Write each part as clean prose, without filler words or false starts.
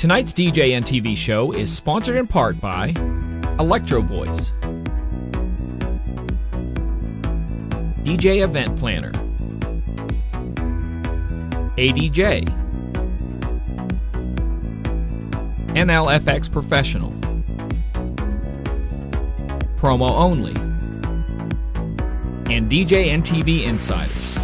Tonight's DJNTV show is sponsored in part by Electro Voice, DJ Event Planner, ADJ, NLFX Professional, Promo Only, and DJNTV Insiders.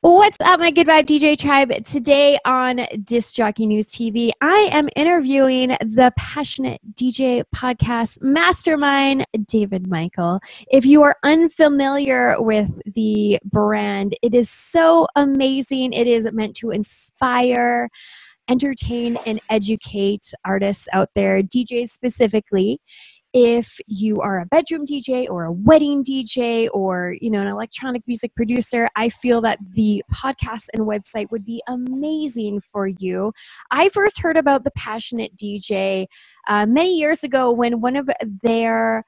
What's up, my Good Vibe DJ tribe? Today on Disc Jockey News TV, I am interviewing the Passionate DJ podcast mastermind, David Micheal. If you are unfamiliar with the brand, it is so amazing. It is meant to inspire, entertain, and educate artists out there, DJs specifically. If you are a bedroom DJ or a wedding DJ or, an electronic music producer, I feel that the podcast and website would be amazing for you. I first heard about the Passionate DJ many years ago when one of their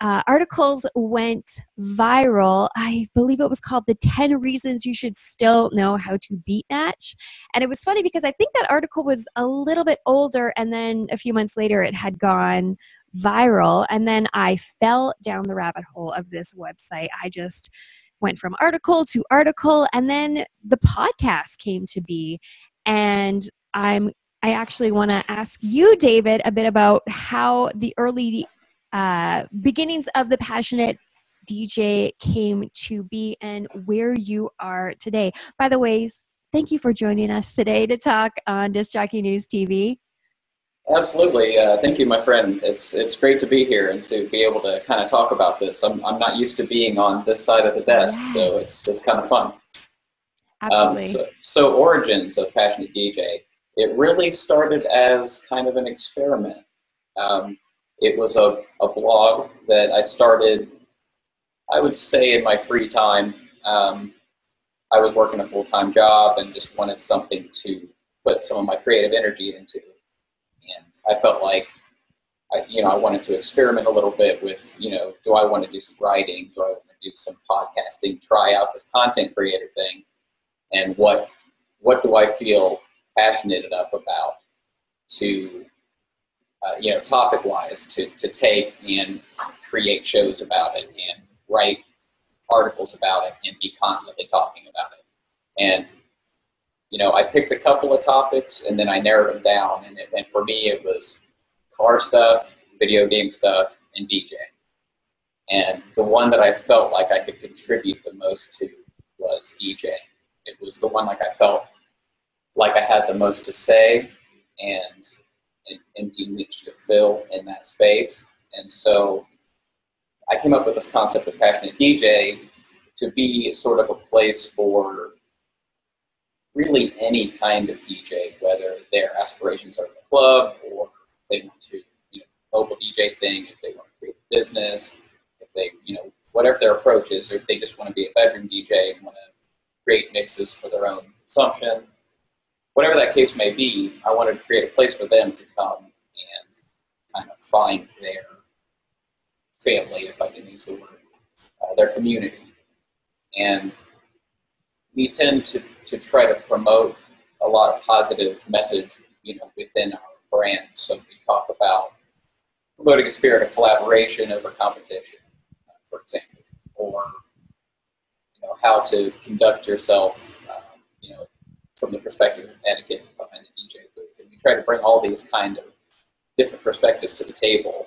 articles went viral. I believe it was called The 10 Reasons You Should Still Know How to Beat Match. And it was funny because I think that article was a little bit older, and then a few months later it had gone viral, and then I fell down the rabbit hole of this website. I just went from article to article, and then the podcast came to be. And I actually want to ask you, David, a bit about how the early beginnings of the Passionate DJ came to be and where you are today. By the way, thank you for joining us today to talk on Disc Jockey News TV. Absolutely. Thank you, my friend. It's great to be here and to be able to kind of talk about this. I'm not used to being on this side of the desk, yes. So it's kind of fun. Absolutely. So origins of Passionate DJ. It really started as kind of an experiment. It was a blog that I started, I would say, in my free time. I was working a full-time job and just wanted something to put some of my creative energy into. And I felt like, I wanted to experiment a little bit with, do I want to do some writing? Do I want to do some podcasting? Try out this content creator thing? And what do I feel passionate enough about to, topic-wise, to take and create shows about it and write articles about it and be constantly talking about it. And I picked a couple of topics and then I narrowed them down. And for me, it was car stuff, video game stuff, and DJ. And the one that I felt like I could contribute the most to was DJ. It was the one like I felt like I had the most to say and an empty niche to fill in that space. And so I came up with this concept of Passionate DJ to be sort of a place for really any kind of DJ, whether their aspirations are in the club or they want to, mobile DJ thing, if they want to create a business, if they, whatever their approach is, or if they just want to be a bedroom DJ and want to create mixes for their own consumption, whatever that case may be, I wanted to create a place for them to come and kind of find their family, if I can use the word, their community. And we tend to try to promote a lot of positive message, within our brand. So we talk about promoting a spirit of collaboration over competition, for example, or how to conduct yourself, from the perspective of etiquette behind the DJ booth. And we try to bring all these kind of different perspectives to the table.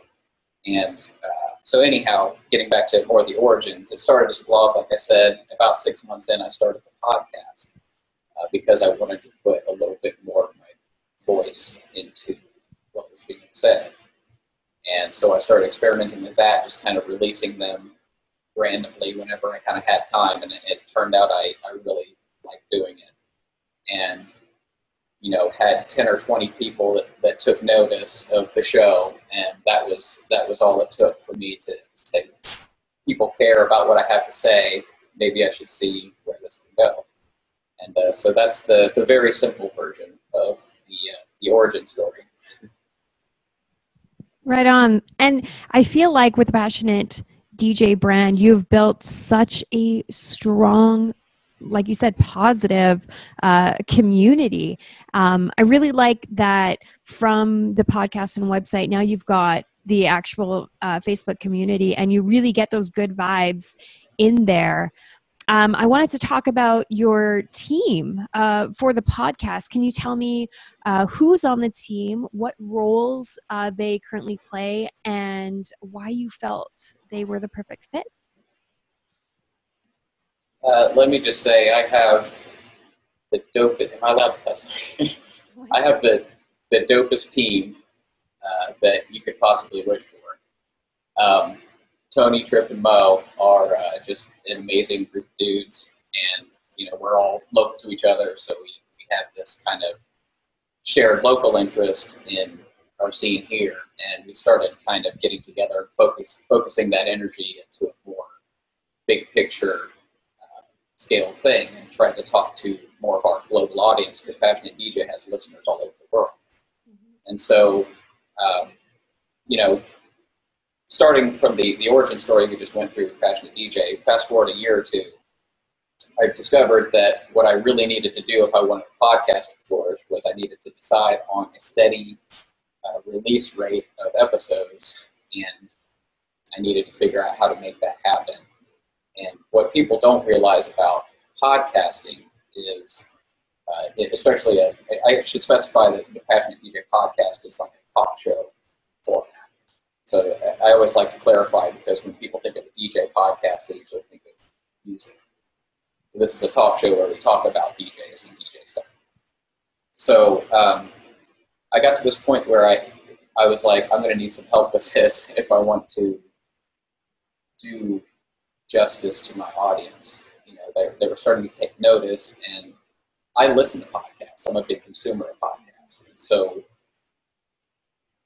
And so anyhow, getting back to more of the origins, it started as a blog, like I said. About 6 months in, I started the podcast because I wanted to put a little bit more of my voice into what was being said. And so I started experimenting with that, just kind of releasing them randomly whenever I kind of had time. And it turned out I really liked doing it. And had 10 or 20 people that took notice of the show, and that was all it took for me to say, people care about what I have to say, maybe I should see where this can go. And so that's the very simple version of the origin story. Right on. And I feel like with the Passionate DJ brand, you've built such a strong, like you said, positive community. I really like that from the podcast and website. Now you've got the actual Facebook community, and you really get those good vibes in there. I wanted to talk about your team for the podcast. Can you tell me who's on the team, what roles they currently play, and why you felt they were the perfect fit? Let me just say, I have the dopest, am I allowed to cuss? I have the dopest team that you could possibly wish for. Tony, Trip, and Mo are just an amazing group of dudes, and we're all local to each other, so we have this kind of shared local interest in our scene here, and we started kind of getting together, focusing that energy into a more big picture scale thing, and trying to talk to more of our global audience, because Passionate DJ has listeners all over the world. And so, starting from the origin story we just went through with Passionate DJ, fast forward a year or two, I discovered that what I really needed to do if I wanted a podcast to flourish was I needed to decide on a steady release rate of episodes, and I needed to figure out how to make that happen. And what people don't realize about podcasting is, especially, I should specify that the Passionate DJ podcast is like a talk show format. So I always like to clarify, because when people think of a DJ podcast, they usually think of music. This is a talk show where we talk about DJs and DJ stuff. So I got to this point where I was like, I'm going to need some help with this if I want to do justice to my audience. They were starting to take notice, and I listen to podcasts. I'm a big consumer of podcasts. And so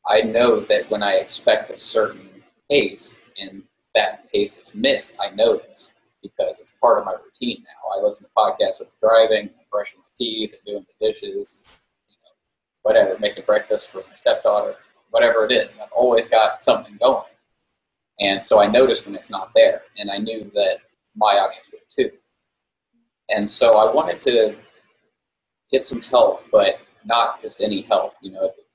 I know that when I expect a certain pace and that pace is missed, I notice, because it's part of my routine now. I listen to podcasts when I'm driving, I'm brushing my teeth, I'm doing the dishes, whatever, making breakfast for my stepdaughter, whatever it is. I've always got something going. And so I noticed when it's not there, and I knew that my audience would too. And so I wanted to get some help, but not just any help.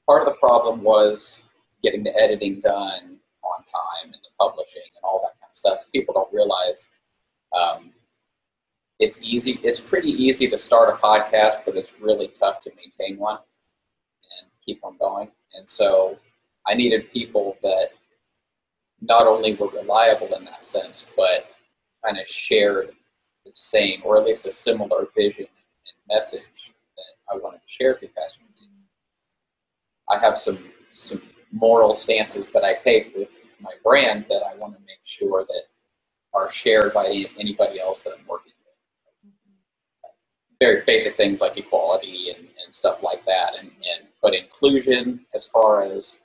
Part of the problem was getting the editing done on time and the publishing and all that kind of stuff. People don't realize it's easy. It's pretty easy to start a podcast, but it's really tough to maintain one and keep on going. And so I needed people that not only were reliable in that sense, but kind of shared the same, or at least a similar vision and message that I wanted to share through Passionate. I have some moral stances that I take with my brand that I want to make sure that are shared by anybody else that I'm working with. Very basic things like equality and stuff like that, but inclusion, as far as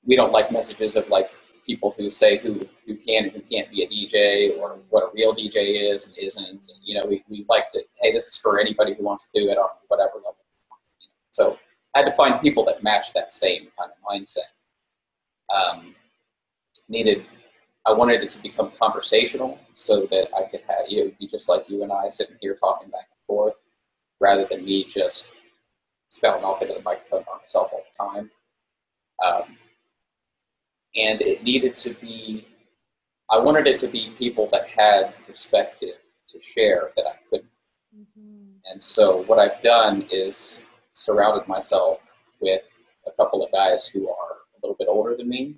we don't like messages of like people who say who can and who can't be a DJ, or what a real DJ is and isn't. And, we like to, hey, this is for anybody who wants to do it on whatever level. So I had to find people that match that same kind of mindset. I wanted it to become conversational, so that I could have it would be just like you and I sitting here talking back and forth, rather than me just spouting off into the microphone by myself all the time. And it needed to be, I wanted it to be people that had perspective to share that I couldn't. And so what I've done is surrounded myself with a couple of guys who are a little bit older than me,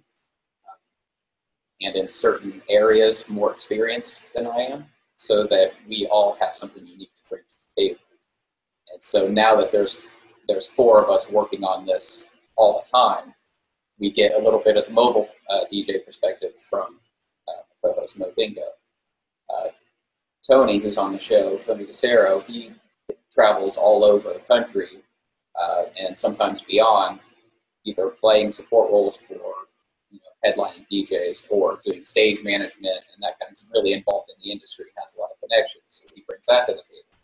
and in certain areas more experienced than I am, so that we all have something unique to bring to the table. And so now that there's four of us working on this all the time, we get a little bit of the mobile DJ perspective from co-host Mo Bingo. Tony, who's on the show, Tony DeCero, he travels all over the country and sometimes beyond, either playing support roles for headlining DJs or doing stage management and that kind of stuff. Really involved in the industry, has a lot of connections, so he brings that to the table.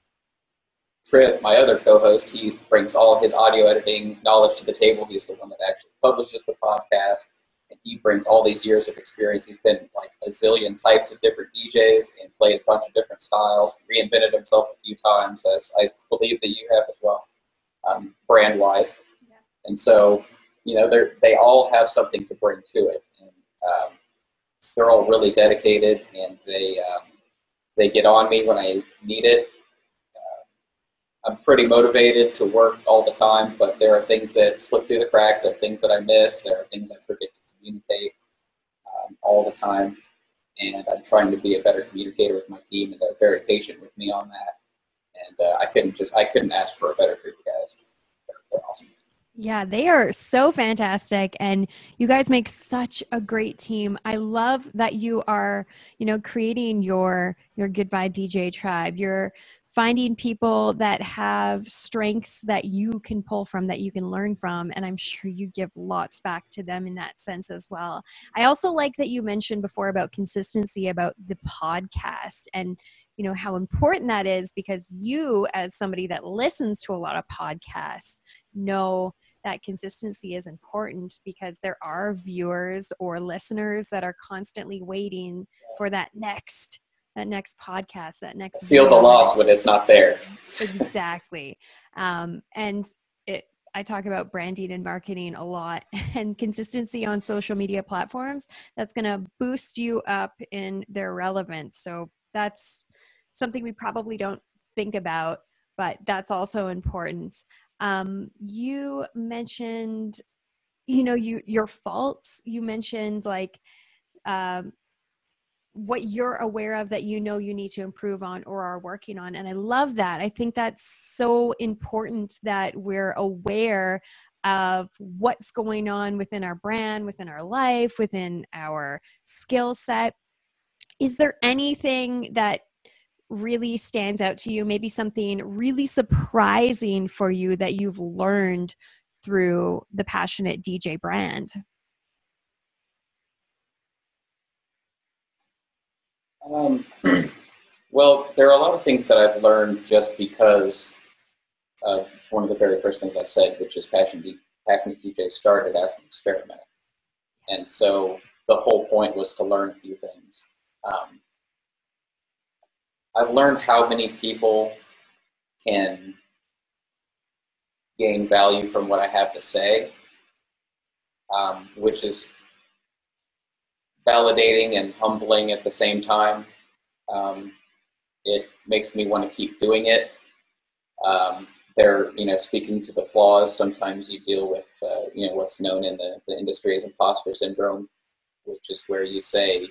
Trip, my other co-host, he brings all his audio editing knowledge to the table. He's the one that actually publishes the podcast, and he brings all these years of experience. He's been like a zillion types of different DJs and played a bunch of different styles, reinvented himself a few times, as I believe that you have as well, brand-wise. Yeah. And so, you know, they all have something to bring to it. And they're all really dedicated, and they get on me when I need it. I'm pretty motivated to work all the time, but there are things that slip through the cracks. There are things that I miss. There are things I forget to communicate all the time. And I'm trying to be a better communicator with my team, and they're very patient with me on that. And I couldn't ask for a better group of guys. They're awesome. Yeah, they are so fantastic, and you guys make such a great team. I love that you are, you know, creating your Good Vibe DJ tribe. You're finding people that have strengths that you can pull from, that you can learn from, and I'm sure you give lots back to them in that sense as well. I also like that you mentioned before about consistency, about the podcast, and you know how important that is, because you, as somebody that listens to a lot of podcasts, know that consistency is important, because there are viewers or listeners that are constantly waiting for that next podcast, that next feel the loss when it's not there. Exactly. And I talk about branding and marketing a lot, and consistency on social media platforms, that's going to boost you up in their relevance. So that's something we probably don't think about, but that's also important. You mentioned, you know, your faults. You mentioned like, what you're aware of that you know you need to improve on or are working on. And I love that. I think that's so important, that we're aware of what's going on within our brand, within our life, within our skill set. Is there anything that really stands out to you, maybe something really surprising for you that you've learned through the Passionate DJ brand? Well, there are a lot of things that I've learned just because of one of the very first things I said, which is Passionate DJ started as an experiment. And so the whole point was to learn a few things. I've learned how many people can gain value from what I have to say, which is validating and humbling at the same time. It makes me want to keep doing it. Speaking to the flaws, sometimes you deal with, what's known in the industry as imposter syndrome, which is where you say,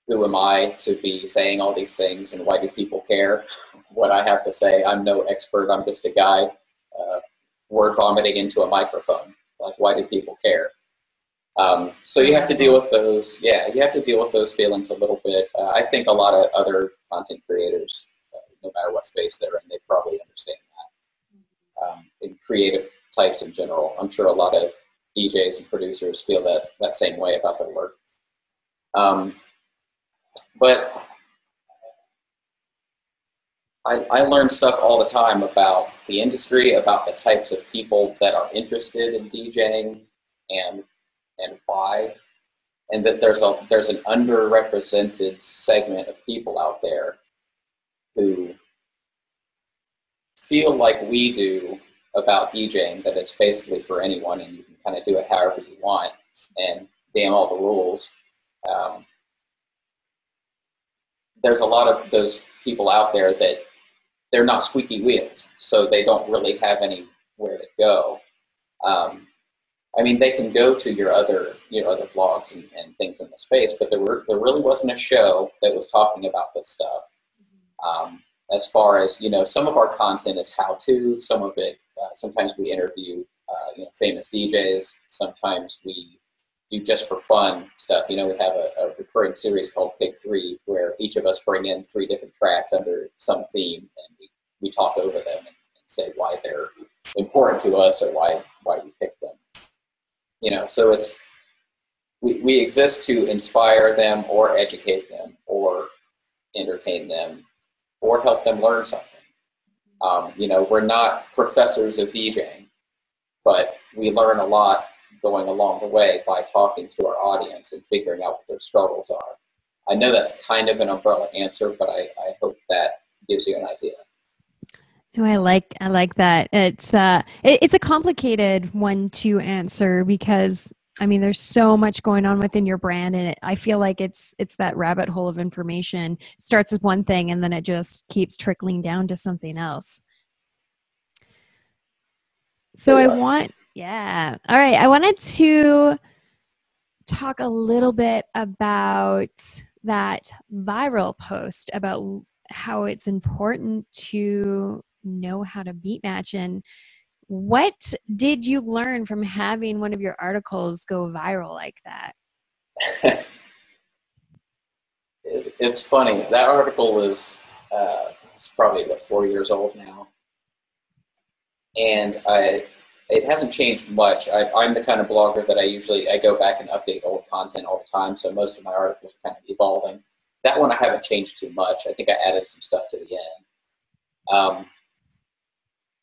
who am I to be saying all these things, and why do people care what I have to say? I'm no expert. I'm just a guy word vomiting into a microphone. Like, why do people care? So you have to deal with those. Yeah, you have to deal with those feelings a little bit. I think a lot of other content creators, no matter what space they're in, they probably understand that. In creative types in general, I'm sure a lot of DJs and producers feel that same way about their work. But I learn stuff all the time about the industry, about the types of people that are interested in DJing and why, and that there's an underrepresented segment of people out there who feel like we do about DJing, that it's basically for anyone and you can kind of do it however you want, and damn all the rules. There's a lot of those people out there that they're not squeaky wheels, so they don't really have anywhere to go. They can go to your other blogs and things in the space, but there really wasn't a show that was talking about this stuff. As far as, some of our content is how-to, some of it, sometimes we interview, famous DJs, sometimes we do just for fun stuff. We have a recurring series called Pick 3, where each of us bring in 3 different tracks under some theme, and we talk over them and say why they're important to us or why we picked them. So we exist to inspire them or educate them or entertain them or help them learn something. You know, we're not professors of DJing, but we learn a lot going along the way by talking to our audience and figuring out what their struggles are. I know that's kind of an umbrella answer, but I hope that gives you an idea. No, I like that. It's a complicated one to answer because I mean there's so much going on within your brand, and I feel like it's that rabbit hole of information. It starts with one thing and then it just keeps trickling down to something else. So I wanted to talk a little bit about that viral post about how it's important to know how to beat match. And what did you learn from having one of your articles go viral like that? It's funny. That article was it's probably about 4 years old now. And it hasn't changed much. I'm the kind of blogger that I go back and update old content all the time, so most of my articles are kind of evolving. That one I haven't changed too much. I think I added some stuff to the end.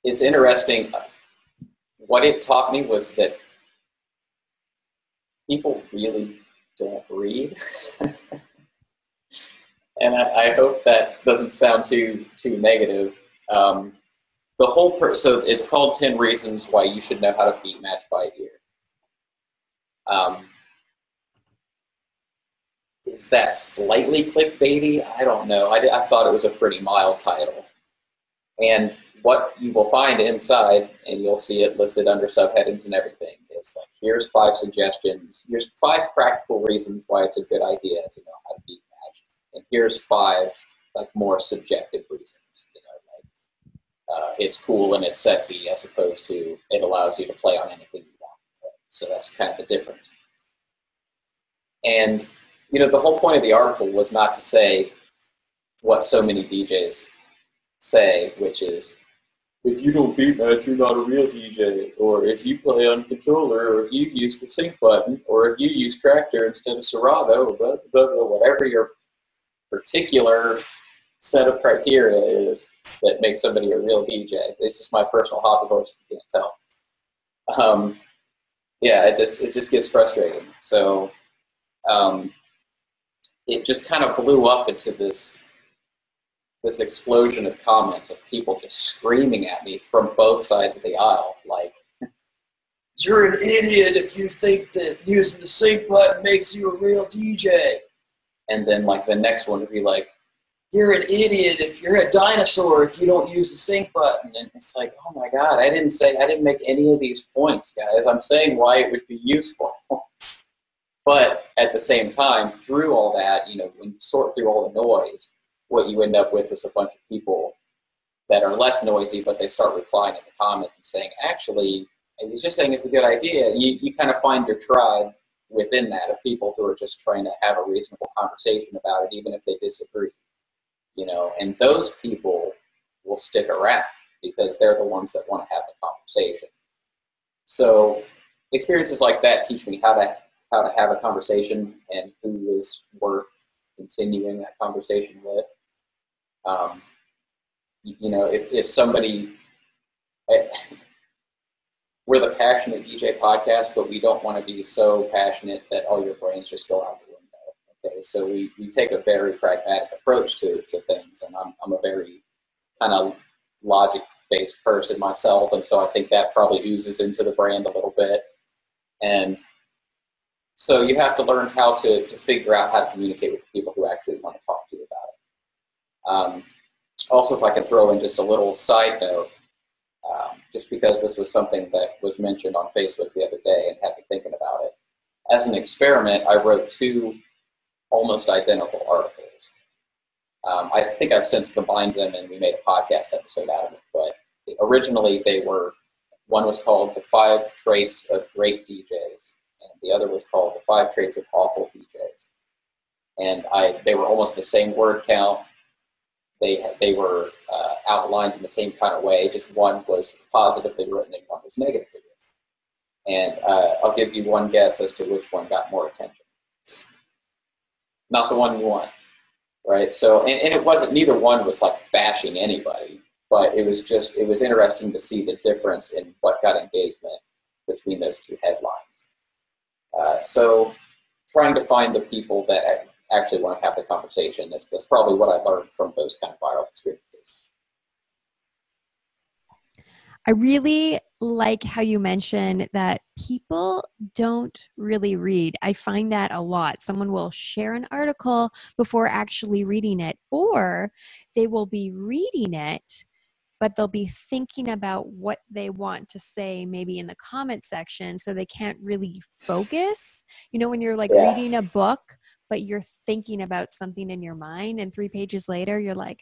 It's interesting. What it taught me was that people really don't read. And I hope that doesn't sound too negative. The whole so it's called 10 Reasons Why You Should Know How to Beat Match by Ear. Is that slightly clickbaity? I don't know. I thought it was a pretty mild title. And what you will find inside, and you'll see it listed under subheadings and everything, is like, here's 5 suggestions. Here's 5 practical reasons why it's a good idea to know how to beat match. And here's 5 like more subjective reasons. You know, like it's cool and it's sexy as opposed to it allows you to play on anything you want. Right? So that's kind of the difference. And you know, the whole point of the article was not to say what so many DJs say, which is, if you don't beat match, you're not a real DJ, or if you play on controller, or if you use the sync button, or if you use Tractor instead of Serato, or blah, blah, blah, whatever your particular set of criteria is that makes somebody a real DJ. It's just my personal hobby horse, if you can't tell. Yeah, it just gets frustrating. So it just kind of blew up into this explosion of comments of people just screaming at me from both sides of the aisle, like, you're an idiot if you think that using the sync button makes you a real DJ. And then like the next one would be like, you're an idiot if you're a dinosaur if you don't use the sync button. And it's like, oh my God, I didn't make any of these points, guys. I'm saying why it would be useful. But at the same time, through all that, you know, when you sort through all the noise, what you end up with is a bunch of people that are less noisy, but they start replying in the comments and saying, actually, I was just saying it's a good idea. You kind of find your tribe within that of people who are just trying to have a reasonable conversation about it, even if they disagree. You know, and those people will stick around because they're the ones that want to have the conversation. So experiences like that teach me how to have a conversation and who is worth continuing that conversation with. You know, if somebody, we're the Passionate DJ podcast, but we don't want to be so passionate that all your brains just go out the window. Okay, so we take a very pragmatic approach to things, and I'm a very kind of logic-based person myself, and so I think that probably oozes into the brand a little bit. And so you have to learn how to figure out how to communicate with people who actually want to talk to you about it. Also, if I could throw in just a little side note, just because this was something that was mentioned on Facebook the other day and had me thinking about it. As an experiment, I wrote 2 almost identical articles. I think I've since combined them and we made a podcast episode out of it, but originally one was called The 5 Traits of Great DJs, and the other was called The 5 Traits of Awful DJs. And they were almost the same word count. They were outlined in the same kind of way, just one was positively written and one was negatively written. And I'll give you one guess as to which one got more attention. Not the one you want, right? So, and it wasn't, neither one was like bashing anybody. but it was interesting to see the difference in what got engagement between those two headlines. So trying to find the people that actually want to have the conversation, that's probably what I learned from those kind of viral experiences. I really like how you mentioned that people don't really read. I find that a lot. Someone will share an article before actually reading it, or they will be reading it, but they'll be thinking about what they want to say maybe in the comment section, so they can't really focus. You know, when you're like reading a book, but you're thinking about something in your mind, and 3 pages later, you're like,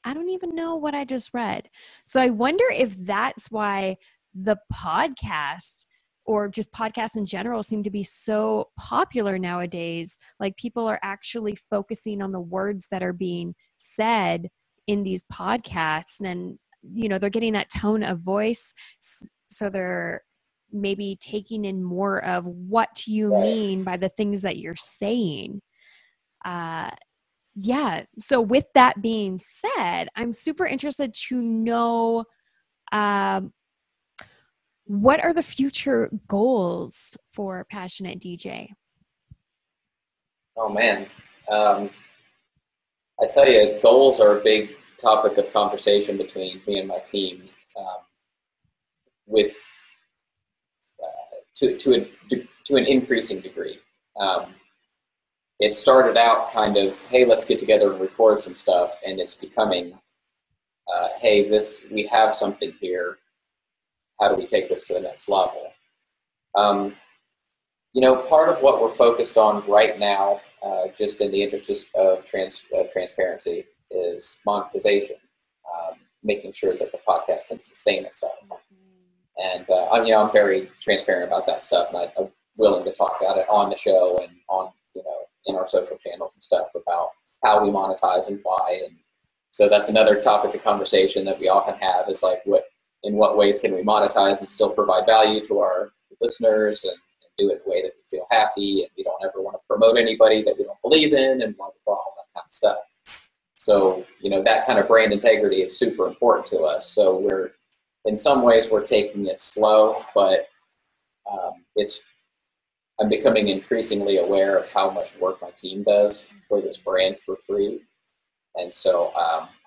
I don't even know what I just read. So I wonder if that's why the podcast, or just podcasts in general, seem to be so popular nowadays. Like, people are actually focusing on the words that are being said in these podcasts, and, you know, they're getting that tone of voice. So they're maybe taking in more of what you mean by the things that you're saying. Yeah. So with that being said, I'm super interested to know, what are the future goals for Passionate DJ? Oh man. I tell you, goals are a big topic of conversation between me and my team, with to an increasing degree. It started out kind of, hey, let's get together and record some stuff, and it's becoming, hey, we have something here. How do we take this to the next level? You know, part of what we're focused on right now, just in the interest of transparency, is monetization, making sure that the podcast can sustain itself. And I'm very transparent about that stuff, and I'm willing to talk about it on the show and on, in our social channels and stuff, about how we monetize and why. And so that's another topic of conversation that we often have, is like, in what ways can we monetize and still provide value to our listeners, and do it in a way that we feel happy, and we don't ever want to promote anybody that we don't believe in, and blah, blah, blah, all that kind of stuff. So, that kind of brand integrity is super important to us. So in some ways we're taking it slow, but I'm becoming increasingly aware of how much work my team does for this brand for free. And so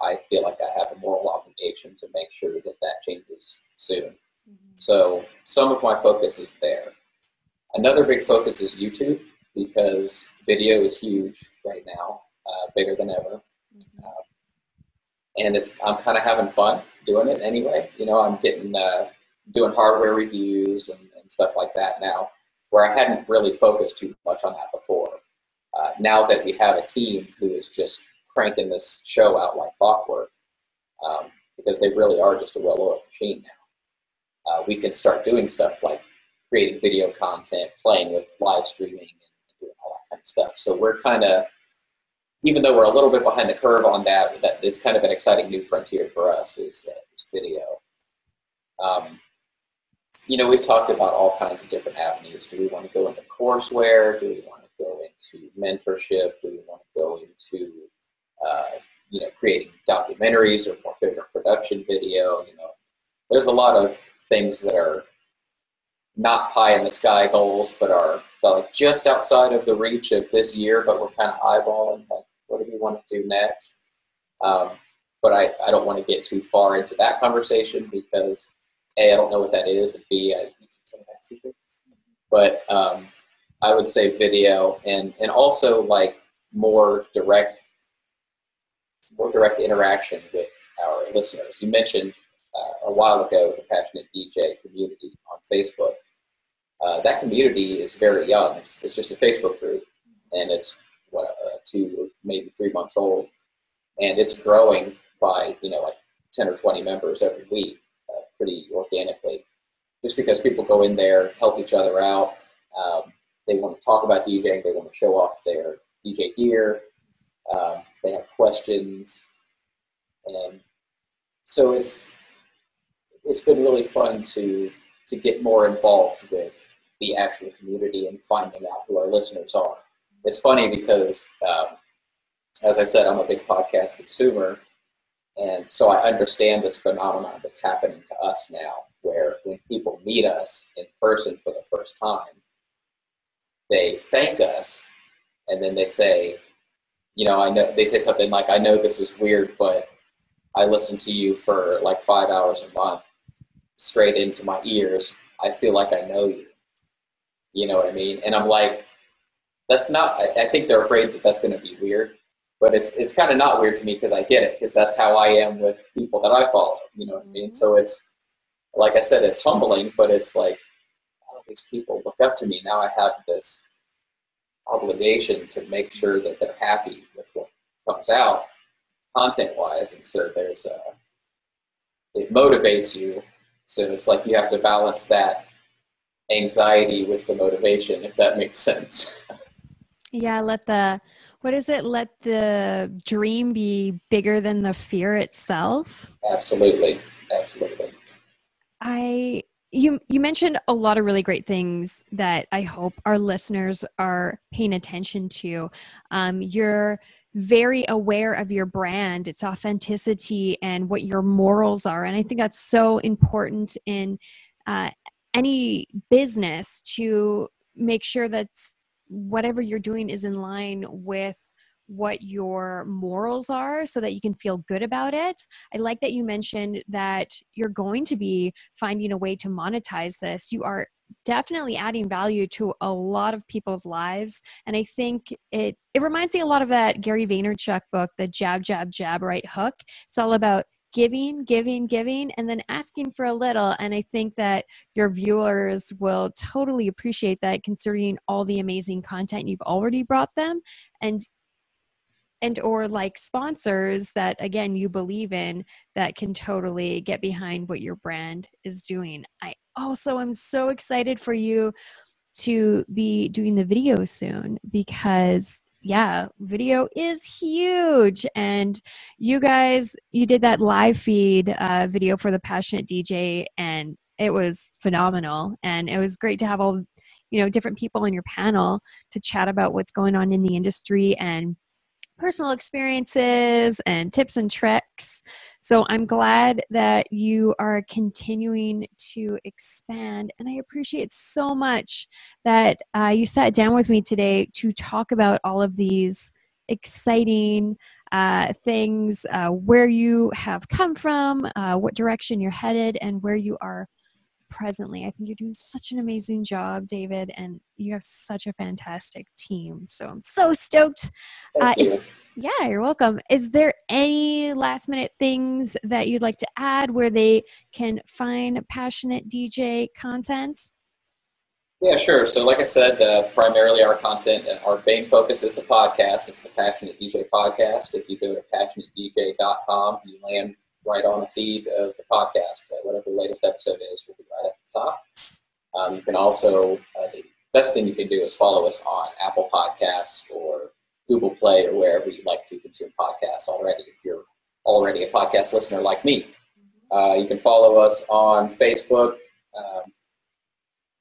I feel like I have a moral obligation to make sure that changes soon. Mm-hmm. So some of my focus is there. Another big focus is YouTube, because video is huge right now, bigger than ever. Mm-hmm. And I'm kind of having fun doing it anyway. I'm getting, doing hardware reviews and stuff like that now, where I hadn't really focused too much on that before. Now that we have a team who is just cranking this show out like clockwork, because they really are just a well-oiled machine now, we can start doing stuff like creating video content, playing with live streaming, and doing all that kind of stuff. So we're kind of, even though we're a little bit behind the curve on that, it's kind of an exciting new frontier for us, is video. We've talked about all kinds of different avenues. Do we want to go into courseware? Do we want to go into mentorship? Do we want to go into, creating documentaries or more bigger production video? There's a lot of things that are not pie in the sky goals, but are like just outside of the reach of this year, but we're kind of eyeballing, like, what do we want to do next? But I don't want to get too far into that conversation, because A, I don't know what that is, and B, I keep some of that secret. But I would say video, and also like more direct interaction with our listeners. You mentioned a while ago the Passionate DJ community on Facebook. That community is very young. It's just a Facebook group, and it's 2 maybe 3 months old, and it's growing by like 10 or 20 members every week, pretty organically, just because people go in there, help each other out. They want to talk about DJing. They want to show off their DJ gear. They have questions, and so it's been really fun to get more involved with the actual community and finding out who our listeners are. It's funny because, as I said, I'm a big podcast consumer, And so I understand this phenomenon that's happening to us now, where when people meet us in person for the first time, they thank us, and then they say, I know, they say something like, I know this is weird, but I listen to you for like 5 hours a month straight into my ears. I feel like I know you. You know what I mean? And I'm like, that's not, I think they're afraid that that's going to be weird, but it's kind of not weird to me because I get it, because that's how I am with people that I follow. You know what I mean? So it's, like I said, it's humbling, but it's like, oh, these people look up to me. Now I have this obligation to make sure that they're happy with what comes out content-wise. And so there's it motivates you. So it's like you have to balance that anxiety with the motivation, if that makes sense. Yeah, let the dream be bigger than the fear itself. Absolutely. You mentioned a lot of really great things that I hope our listeners are paying attention to. You're very aware of your brand, its authenticity, and what your morals are. And I think that's so important in any business, to make sure that whatever you're doing is in line with what your morals are, so that you can feel good about it. I like that you mentioned that you're going to be finding a way to monetize this. You are definitely adding value to a lot of people's lives. And I think it reminds me a lot of that Gary Vaynerchuk book, The Jab, Jab, Jab, Right Hook. It's all about giving, and then asking for a little. And I think that your viewers will totally appreciate that, considering all the amazing content you've already brought them, and or like sponsors that, again, you believe in, that can totally get behind what your brand is doing. I also am so excited for you to be doing the video soon, because video is huge. And you guys, you did that live feed video for the Passionate DJ, and it was phenomenal. And it was great to have all, different people on your panel to chat about what's going on in the industry and personal experiences and tips and tricks. So I'm glad that you are continuing to expand. And I appreciate so much that you sat down with me today to talk about all of these exciting things, where you have come from, what direction you're headed, and where you are presently. I think you're doing such an amazing job, David, and you have such a fantastic team. So I'm so stoked. Thank you. You're welcome. Is there any last minute things that you'd like to add where they can find Passionate DJ content? Yeah, sure. So like I said, primarily our content, our main focus is the podcast. It's the Passionate DJ podcast. If you go to passionatedj.com, you land right on the feed of the podcast. Whatever the latest episode is will be right at the top. You can also, the best thing you can do is follow us on Apple Podcasts or Google Play, or wherever you like to consume podcasts already, if you're already a podcast listener like me. You can follow us on Facebook.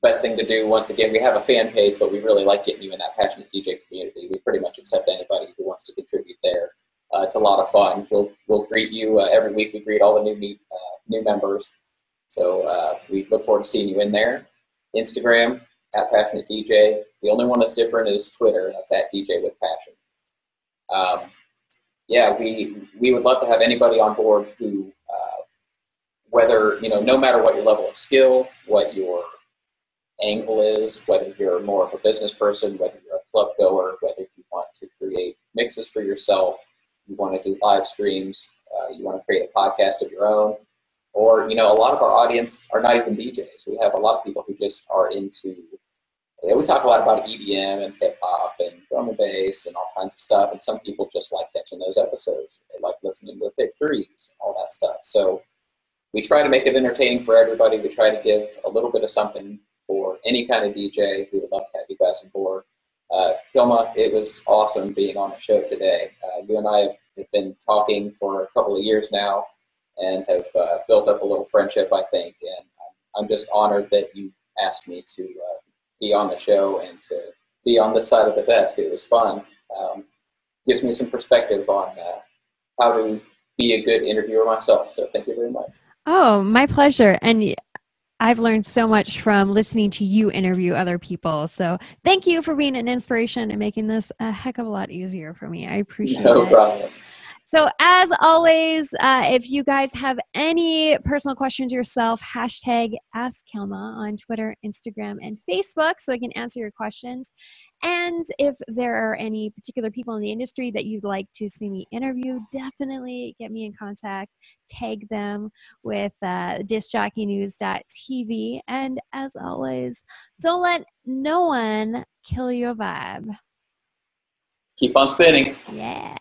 Best thing to do, once again, we have a fan page, but we really like getting you in that Passionate DJ community. We pretty much accept anybody who wants to contribute there. It's a lot of fun. We'll greet you every week. We greet all the new members. So we look forward to seeing you in there. Instagram, at Passionate DJ. The only one that's different is Twitter. That's at DJ with Passion. We would love to have anybody on board who, whether, no matter what your level of skill, what your angle is, whether you're more of a business person, whether you're a club goer, whether you want to create mixes for yourself, you want to do live streams, you want to create a podcast of your own, or, a lot of our audience are not even DJs. We have a lot of people who just are into, we talk a lot about EDM and hip hop and drum and bass and all kinds of stuff, and some people just like catching those episodes. They like listening to the Big Threes and all that stuff. So we try to make it entertaining for everybody. We try to give a little bit of something for any kind of DJ. We would love to have you guys on board. Kilma, it was awesome being on the show today. You and I have been talking for a couple of years now and have built up a little friendship, I think. And I'm just honored that you asked me to be on the show and to be on this side of the desk. It was fun. Gives me some perspective on how to be a good interviewer myself. So thank you very much. Oh, my pleasure. And I've learned so much from listening to you interview other people. So thank you for being an inspiration and making this a heck of a lot easier for me. I appreciate it. No problem. So as always, if you guys have any personal questions yourself, hashtag Ask Kilma on Twitter, Instagram, and Facebook so I can answer your questions. And if there are any particular people in the industry that you'd like to see me interview, definitely get me in contact. Tag them with DiscJockeyNews.tv. And as always, don't let no one kill your vibe. Keep on spinning. Yeah.